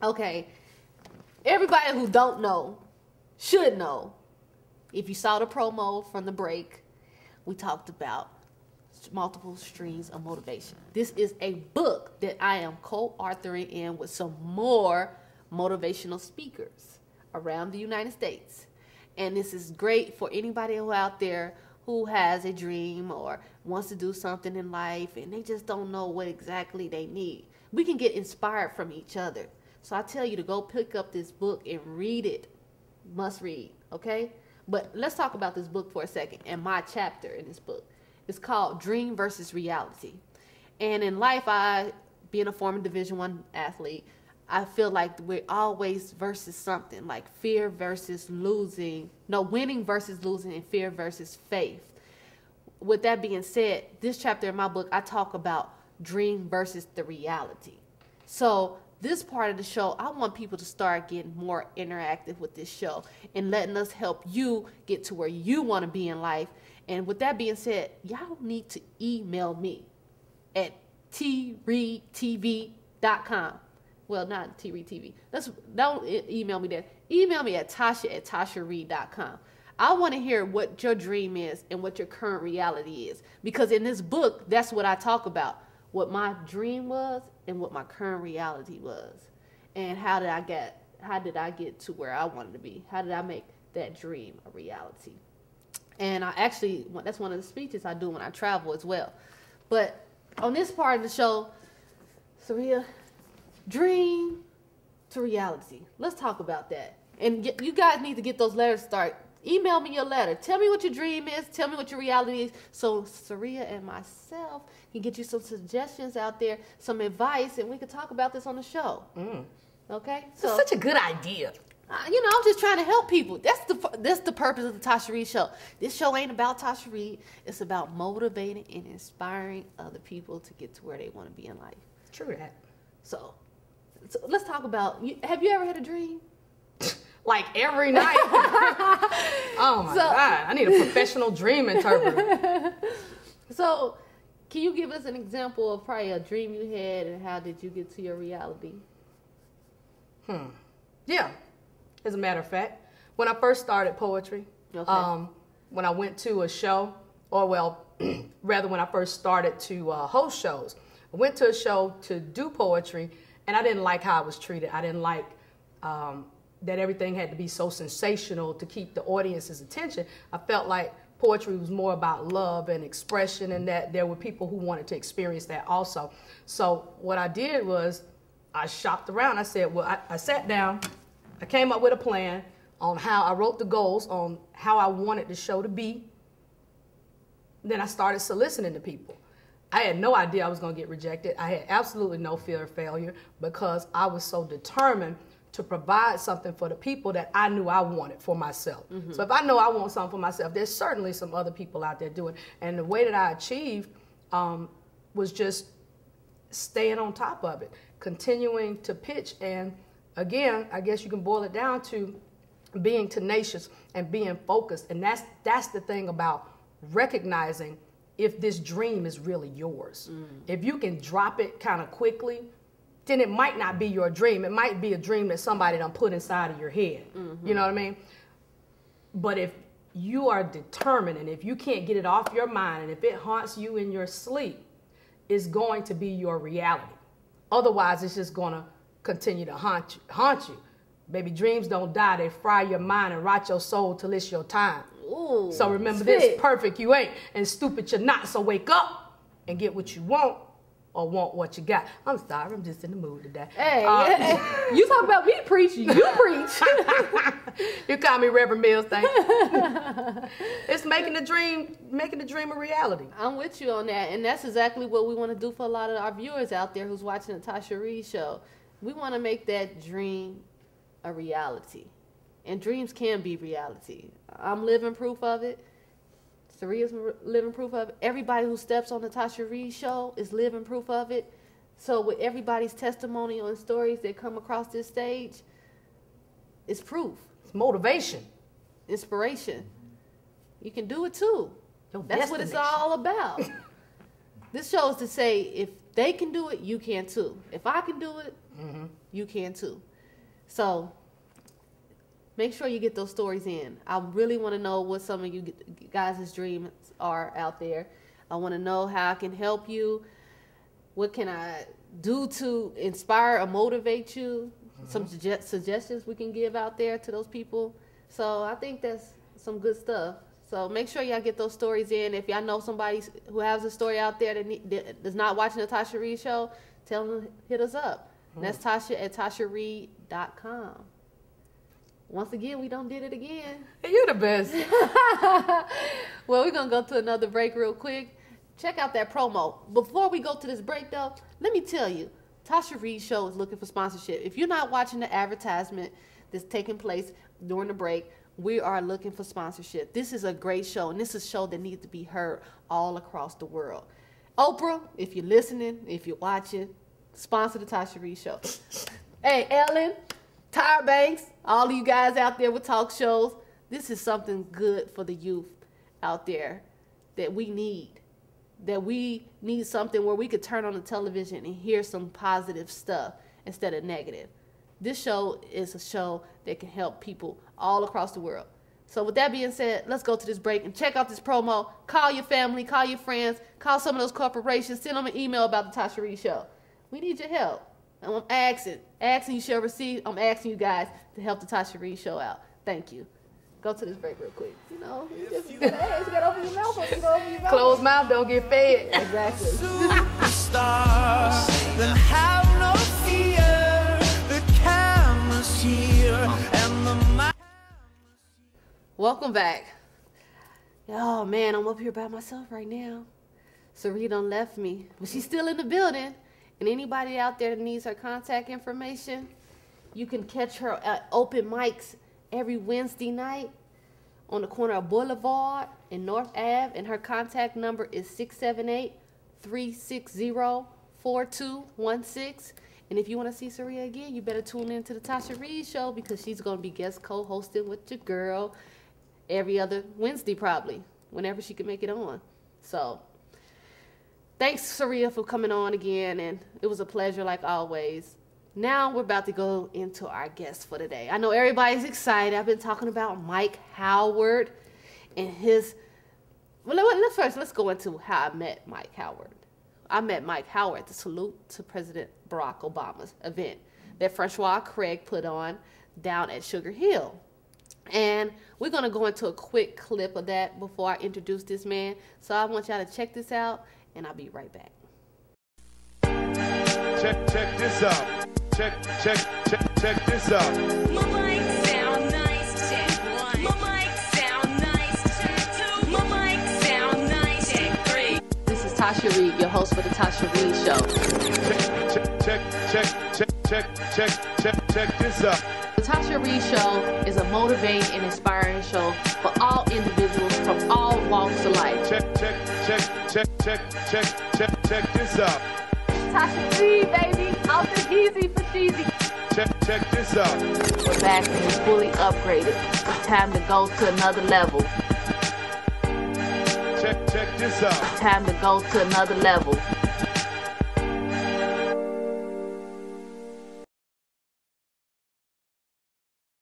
Okay, everybody who don't know should know. If you saw the promo from the break, we talked about multiple streams of motivation. This is a book that I am co-authoring in with some more motivational speakers around the United States. And this is great for anybody who out there who has a dream or wants to do something in life and they just don't know what exactly they need. We can get inspired from each other. So I tell you to go pick up this book and read it. Must read, okay? But let's talk about this book for a second and my chapter in this book. It's called Dream versus Reality. And in life, being a former Division I athlete, I feel like we're always versus something, like fear versus losing. No, winning versus losing, and fear versus faith. With that being said, this chapter in my book, I talk about dream versus the reality. So this part of the show, I want people to start getting more interactive with this show and letting us help you get to where you want to be in life. And with that being said, y'all need to email me at treadtv.com. Well, not TREADTV. Don't email me there. Email me at Tasha@TashaReid.com. I want to hear what your dream is and what your current reality is. Because in this book, that's what I talk about. What my dream was and what my current reality was. And how did I get to where I wanted to be? How did I make that dream a reality? And that's one of the speeches I do when I travel as well. But on this part of the show, Syria, dream to reality. Let's talk about that. And you guys need to get those letters started. Email me your letter. Tell me what your dream is. Tell me what your reality is. So Syria and myself can get you some suggestions out there, some advice, and we can talk about this on the show. Okay? So that's such a good idea. I'm just trying to help people. That's the purpose of the Tasha Reid Show. This show ain't about Tasha Reid. It's about motivating and inspiring other people to get to where they want to be in life. True that. So let's talk about, have you ever had a dream? Like every night. Oh my God, I need a professional dream interpreter. So can you give us an example of probably a dream you had and how did you get to your reality? Yeah, as a matter of fact, when I first started poetry, when I went to a show, rather when I first started to host shows, I went to a show to do poetry and I didn't like how I was treated. I didn't like that everything had to be so sensational to keep the audience's attention. I felt like poetry was more about love and expression and that there were people who wanted to experience that also. So what I did was I shopped around. I said, well, I sat down. I came up with a plan on how I wrote the goals on how I wanted the show to be. Then I started soliciting to people. I had no idea I was going to get rejected. I had absolutely no fear of failure because I was so determined to provide something for the people that I knew I wanted for myself. So if I know I want something for myself, there's certainly some other people out there doing it. And the way that I achieved was just staying on top of it, continuing to pitch. And again, I guess you can boil it down to being tenacious and being focused. And that's the thing about recognizing if this dream is really yours. If you can drop it kind of quickly, then it might not be your dream. It might be a dream that somebody done put inside of your head. You know what I mean? But if you are determined and if you can't get it off your mind and if it haunts you in your sleep, it's going to be your reality. Otherwise, it's just going to continue to haunt you. Baby, dreams don't die. They fry your mind and rot your soul till it's your time. Ooh, so remember this, perfect you ain't and stupid you're not. So wake up and get what you want or want what you got. I'm sorry, I'm just in the mood today. Hey, you talk about me preaching, you preach. You call me Reverend Mills, thank you. It's making the dream a reality. I'm with you on that, and that's exactly what we want to do for a lot of our viewers out there who's watching the Tasha Reid Show. We want to make that dream a reality, and dreams can be reality. I'm living proof of it. Syria's living proof of it. Everybody who steps on the Tasha Reid Show is living proof of it. So with everybody's testimonial and stories that come across this stage, it's proof. It's motivation. Inspiration. You can do it too. That's what it's all about. This show is to say, if they can do it, you can too. If I can do it, you can too. So make sure you get those stories in. I really want to know what some of you guys' dreams are out there. I want to know how I can help you. What can I do to inspire or motivate you? Some suggestions we can give out there to those people. So I think that's some good stuff. So make sure y'all get those stories in. If y'all know somebody who has a story out there that is not watching the Tasha Reid show, tell them to hit us up. And that's Tasha at TashaReid.com. Once again, we done did it again. You're the best. Well, we're going to go to another break real quick. Check out that promo. Before we go to this break, though, let me tell you, Tasha Reid Show is looking for sponsorship. If you're not watching the advertisement that's taking place during the break, we are looking for sponsorship. This is a great show, and this is a show that needs to be heard all across the world. Oprah, if you're listening, if you're watching, sponsor the Tasha Reid Show. Hey, Ellen, Tyra Banks, all of you guys out there with talk shows, this is something good for the youth out there that we need. That we need something where we could turn on the television and hear some positive stuff instead of negative. This show is a show that can help people all across the world. So with that being said, let's go to this break and check out this promo. Call your family, call your friends, call some of those corporations, send them an email about the Tasha Reid Show. We need your help. And I'm asking you shall receive. I'm asking you guys to help the Tasha Reid Show out. Thank you. Go to this break real quick. You know, you gotta open your mouth. Closed mouth don't get fed. Exactly. Superstars, then have no fear. The camera's here and the mic. Welcome back. Oh man, I'm up here by myself right now. Syria done left me, but she's still in the building. And anybody out there that needs her contact information, you can catch her at open mics every Wednesday night on the corner of Boulevard and North Ave. And her contact number is 678-360-4216. And if you want to see Syria again, you better tune in to the Tasha Reid Show, because she's going to be guest co-hosting with your girl every other Wednesday probably, whenever she can make it on. So thanks, Syria, for coming on again, and it was a pleasure like always. Now we're about to go into our guest for today. I know everybody's excited. I've been talking about Mike Howard and his... Well, let's go into how I met Mike Howard. I met Mike Howard at the Salute to President Barack Obama's event that Francois Craig put on down at Sugar Hill. And we're going to go into a quick clip of that before I introduce this man. So I want y'all to check this out, and I'll be right back. Check this out. Check this out. My mic sound nice, check one. My mic sound nice, check two. My mic sound nice, check three. This is Tasha Reid, your host for the Tasha Reid Show. Check this out. The Tasha Reid Show is a motivating and inspiring show for all individuals from all walks of life. Check this out. Tasha Reid, baby. Out the easy for cheesy. Check this out. We're back and we're fully upgraded. It's time to go to another level. Check this out. It's time to go to another level.